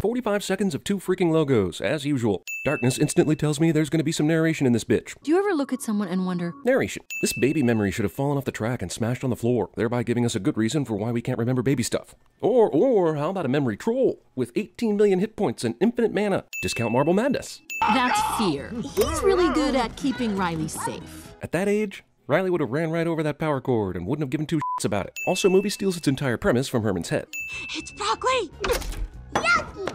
45 seconds of two freaking logos, as usual. Darkness instantly tells me there's going to be some narration in this bitch. Do you ever look at someone and wonder? Narration. This baby memory should have fallen off the track and smashed on the floor, thereby giving us a good reason for why we can't remember baby stuff. Or how about a memory troll with 18 million hit points and infinite mana? Discount Marble Madness. That's fear. He's really good at keeping Riley safe. At that age, Riley would have ran right over that power cord and wouldn't have given two shits about it. Also, movie steals its entire premise from Herman's head. It's broccoli! Yucky!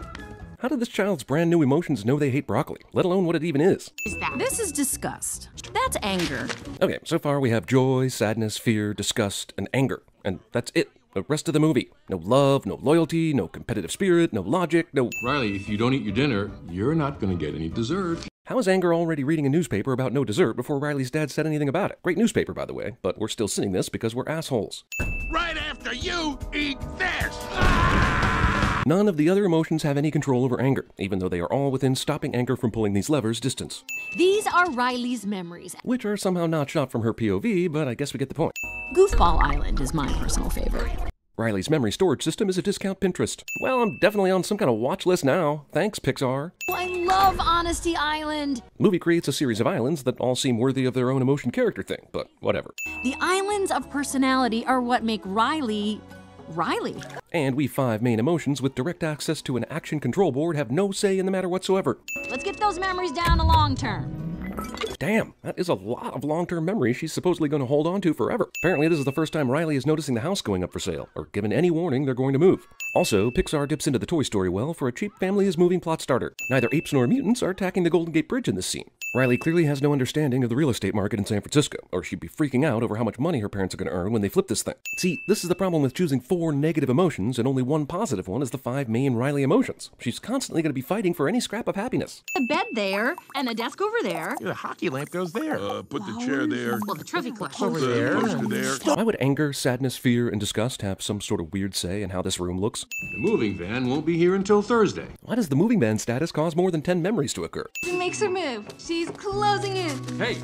How did this child's brand new emotions know they hate broccoli, let alone what it even is? This is disgust. That's anger. Okay, so far we have joy, sadness, fear, disgust, and anger. And that's it. The rest of the movie. No love, no loyalty, no competitive spirit, no logic, no... Riley, if you don't eat your dinner, you're not gonna get any dessert. How is Anger already reading a newspaper about no dessert before Riley's dad said anything about it? Great newspaper, by the way, but we're still seeing this because we're assholes. Right after you eat this! None of the other emotions have any control over anger, even though they are all within stopping Anger from pulling these levers distance. These are Riley's memories. Which are somehow not shot from her POV, but I guess we get the point. Goofball Island is my personal favorite. Riley's memory storage system is a discount Pinterest. Well, I'm definitely on some kind of watch list now. Thanks, Pixar. Oh, I love Honesty Island. Movie creates a series of islands that all seem worthy of their own emotion character thing, but whatever. The islands of personality are what make Riley... Riley. And we 5 main emotions with direct access to an action control board have no say in the matter whatsoever. Let's get those memories down to long term. Damn, that is a lot of long-term memory she's supposedly going to hold on to forever. Apparently this is the first time Riley is noticing the house going up for sale, or given any warning they're going to move. Also, Pixar dips into the Toy Story well for a cheap family is moving plot starter. Neither apes nor mutants are attacking the Golden Gate Bridge in this scene. Riley clearly has no understanding of the real estate market in San Francisco, or she'd be freaking out over how much money her parents are going to earn when they flip this thing. See, this is the problem with choosing 4 negative emotions and only 1 positive one as the 5 main Riley emotions. She's constantly going to be fighting for any scrap of happiness. The bed there, and the desk over there. The hockey lamp goes there. Put the chair there. Well, the trophy collection. Over there. Poster there. Why would anger, sadness, fear, and disgust have some sort of weird say in how this room looks? The moving van won't be here until Thursday. Why does the moving van status cause more than 10 memories to occur? She makes her move. She's closing in. Hey!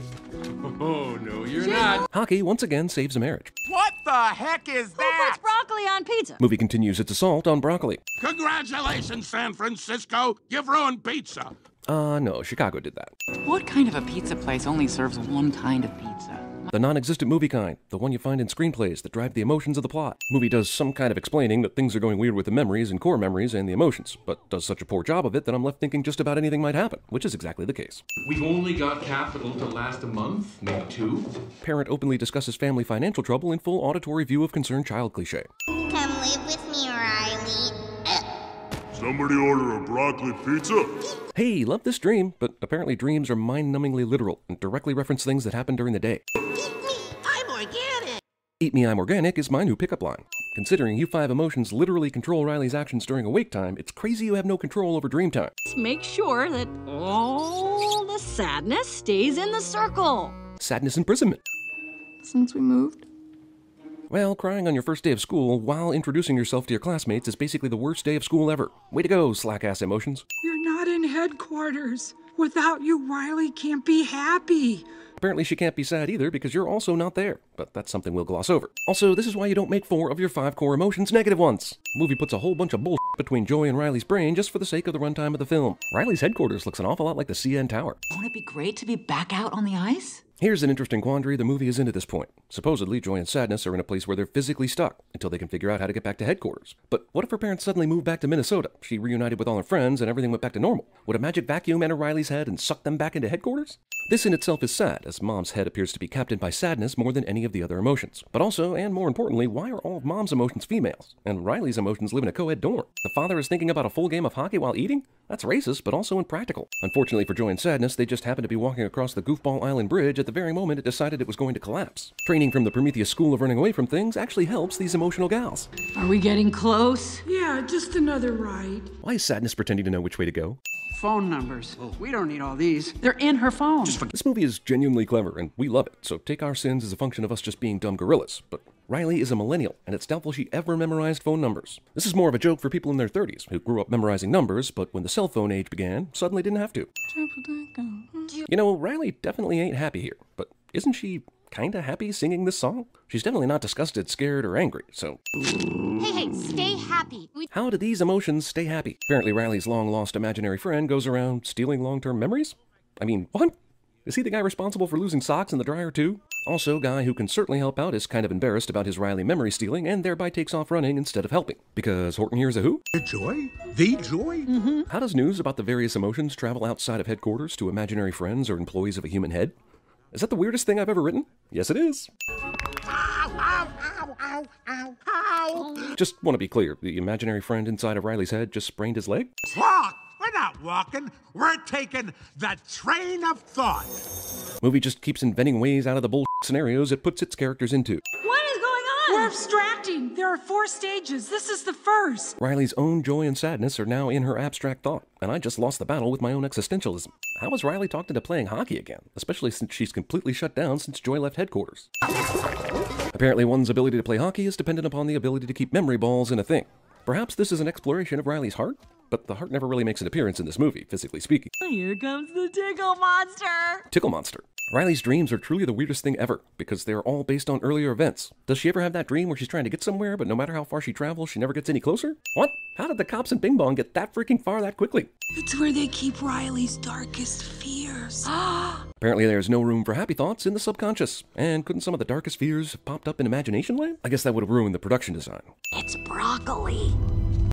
Oh, no, you're not. Hockey once again saves a marriage. What the heck is Who that? puts broccoli on pizza? Movie continues its assault on broccoli. Congratulations, San Francisco. You've ruined pizza. No, Chicago did that. What kind of a pizza place only serves one kind of pizza? The non-existent movie kind, the one you find in screenplays that drive the emotions of the plot. Movie does some kind of explaining that things are going weird with the memories and core memories and the emotions, but does such a poor job of it that I'm left thinking just about anything might happen, which is exactly the case. We've only got capital to last a month, maybe 2. Parent openly discusses family financial trouble in full auditory view of concerned child cliche. Come live with me, Riley. Somebody order a broccoli pizza. Hey, love this dream, but apparently dreams are mind-numbingly literal and directly reference things that happen during the day. Eat me, I'm organic. Eat me, I'm organic is my new pickup line. Considering you 5 emotions literally control Riley's actions during awake time, it's crazy you have no control over dream time. Make sure that all the sadness stays in the circle. Sadness imprisonment. Since we moved. Well, crying on your first day of school while introducing yourself to your classmates is basically the worst day of school ever. Way to go, slack-ass emotions. You're not in headquarters. Without you, Riley can't be happy. Apparently she can't be sad either because you're also not there, but that's something we'll gloss over. Also, this is why you don't make 4 of your 5 core emotions negative ones. The movie puts a whole bunch of bullshit between Joy and Riley's brain just for the sake of the runtime of the film. Riley's headquarters looks an awful lot like the CN Tower. Won't it be great to be back out on the ice? Here's an interesting quandary the movie is in at this point. Supposedly, Joy and Sadness are in a place where they're physically stuck until they can figure out how to get back to headquarters. But what if her parents suddenly moved back to Minnesota? She reunited with all her friends and everything went back to normal. Would a magic vacuum enter Riley's head and suck them back into headquarters? This in itself is sad, as Mom's head appears to be captained by sadness more than any of the other emotions. But also, and more importantly, why are all of Mom's emotions females? And Riley's emotions live in a co-ed dorm. The father is thinking about a full game of hockey while eating? That's racist, but also impractical. Unfortunately for Joy and Sadness, they just happened to be walking across the Goofball Island Bridge at the very moment it decided it was going to collapse. Training from the Prometheus School of Running Away from Things actually helps these emotional gals. Are we getting close? Yeah, just another ride. Why is Sadness pretending to know which way to go? Phone numbers. We don't need all these. They're in her phone. This movie is genuinely clever, and we love it, so take our sins as a function of us just being dumb gorillas. But Riley is a millennial, and it's doubtful she ever memorized phone numbers. This is more of a joke for people in their 30s, who grew up memorizing numbers, but when the cell phone age began, suddenly didn't have to. You know, Riley definitely ain't happy here, but isn't she kinda happy singing this song? She's definitely not disgusted, scared, or angry, so Hey, stay happy. how do these emotions stay happy? Apparently Riley's long-lost imaginary friend goes around stealing long-term memories? I mean, what? Is he the guy responsible for losing socks in the dryer too? Also, guy who can certainly help out is kind of embarrassed about his Riley memory stealing and thereby takes off running instead of helping. Because Horton here's a who? The joy? The joy? How does news about the various emotions travel outside of headquarters to imaginary friends or employees of a human head? Is that the weirdest thing I've ever written? Yes, it is. Just want to be clear, the imaginary friend inside of Riley's head just sprained his leg? Walk! We're not walking. We're taking the train of thought. Movie just keeps inventing ways out of the bullshit scenarios it puts its characters into. What is going on? We're abstracting. There are 4 stages. This is the first. Riley's own joy and sadness are now in her abstract thought, and I just lost the battle with my own existentialism. How is Riley talked into playing hockey again, especially since she's completely shut down since Joy left headquarters? Apparently one's ability to play hockey is dependent upon the ability to keep memory balls in a thing. Perhaps this is an exploration of Riley's heart? But the heart never really makes an appearance in this movie, physically speaking. Here comes the tickle monster. Tickle Monster. Riley's dreams are truly the weirdest thing ever, because they're all based on earlier events. Does she ever have that dream where she's trying to get somewhere, but no matter how far she travels, she never gets any closer? What? How did the cops in Bing Bong get that freaking far that quickly? It's where they keep Riley's darkest fears. Apparently there's no room for happy thoughts in the subconscious. And couldn't some of the darkest fears have popped up in imagination land? I guess that would have ruined the production design. It's broccoli.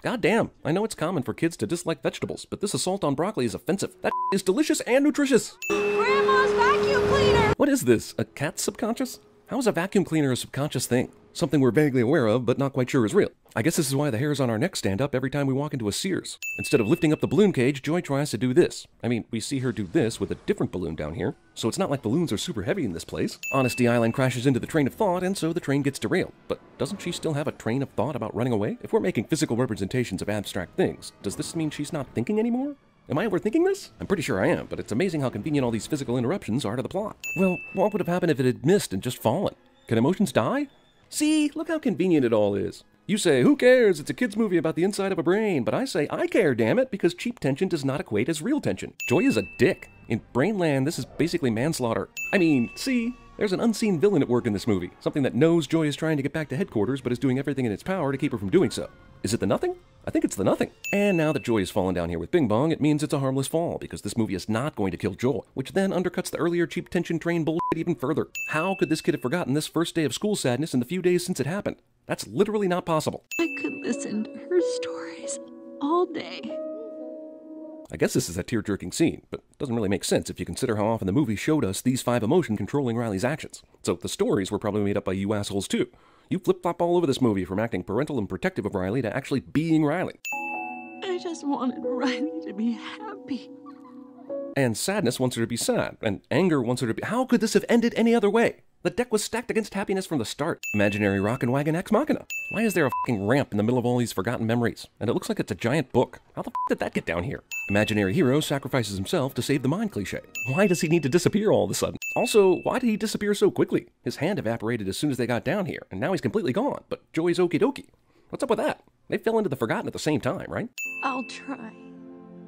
God damn, I know it's common for kids to dislike vegetables, but this assault on broccoli is offensive. That is delicious and nutritious. Grandma's vacuum cleaner. What is this, a cat's subconscious? How is a vacuum cleaner a subconscious thing? Something we're vaguely aware of, but not quite sure is real. I guess this is why the hairs on our neck stand up every time we walk into a Sears. Instead of lifting up the balloon cage, Joy tries to do this. I mean, we see her do this with a different balloon down here, so it's not like balloons are super heavy in this place. Honesty Island crashes into the train of thought, and so the train gets derailed. But doesn't she still have a train of thought about running away? If we're making physical representations of abstract things, does this mean she's not thinking anymore? Am I overthinking this? I'm pretty sure I am, but it's amazing how convenient all these physical interruptions are to the plot. Well, what would have happened if it had missed and just fallen? Can emotions die? See, look how convenient it all is. You say, who cares? It's a kid's movie about the inside of a brain. But I say, I care, damn it, because cheap tension does not equate as real tension. Joy is a dick. In Brainland, this is basically manslaughter. I mean, see, there's an unseen villain at work in this movie. Something that knows Joy is trying to get back to headquarters, but is doing everything in its power to keep her from doing so. Is it the Nothing? I think it's the Nothing. And now that Joy has fallen down here with Bing Bong, it means it's a harmless fall, because this movie is not going to kill Joy, which then undercuts the earlier cheap tension train bullshit even further. How could this kid have forgotten this first day of school sadness in the few days since it happened? That's literally not possible. I could listen to her stories all day. I guess this is a tear-jerking scene, but it doesn't really make sense if you consider how often the movie showed us these 5 emotions controlling Riley's actions. So the stories were probably made up by you assholes too. You flip-flop all over this movie from acting parental and protective of Riley to actually being Riley. I just wanted Riley to be happy. And sadness wants her to be sad, and anger wants her to be... How could this have ended any other way? The deck was stacked against happiness from the start. Imaginary rockin' wagon ex machina. Why is there a fucking ramp in the middle of all these forgotten memories? And it looks like it's a giant book. How the did that get down here? Imaginary hero sacrifices himself to save the mind cliché. Why does he need to disappear all of a sudden? Also, why did he disappear so quickly? His hand evaporated as soon as they got down here, and now he's completely gone, but Joy's okie dokie. What's up with that? They fell into the forgotten at the same time, right? I'll try.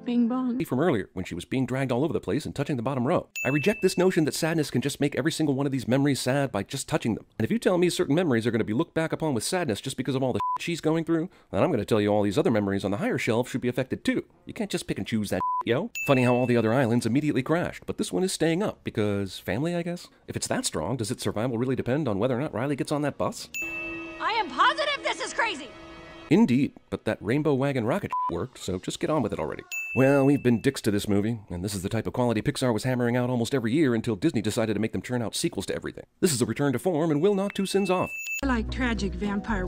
Bing Bong. From earlier, when she was being dragged all over the place and touching the bottom row. I reject this notion that sadness can just make every single one of these memories sad by just touching them. And if you tell me certain memories are going to be looked back upon with sadness just because of all the shit she's going through, then I'm going to tell you all these other memories on the higher shelf should be affected too. You can't just pick and choose that shit, yo. Funny how all the other islands immediately crashed, but this one is staying up because family, I guess? If it's that strong, does its survival really depend on whether or not Riley gets on that bus? I am positive this is crazy. Indeed, but that rainbow wagon rocket worked, so just get on with it already. Well, we've been dicks to this movie, and this is the type of quality Pixar was hammering out almost every year until Disney decided to make them churn out sequels to everything. This is a return to form and will knock 2 sins off. I like tragic vampire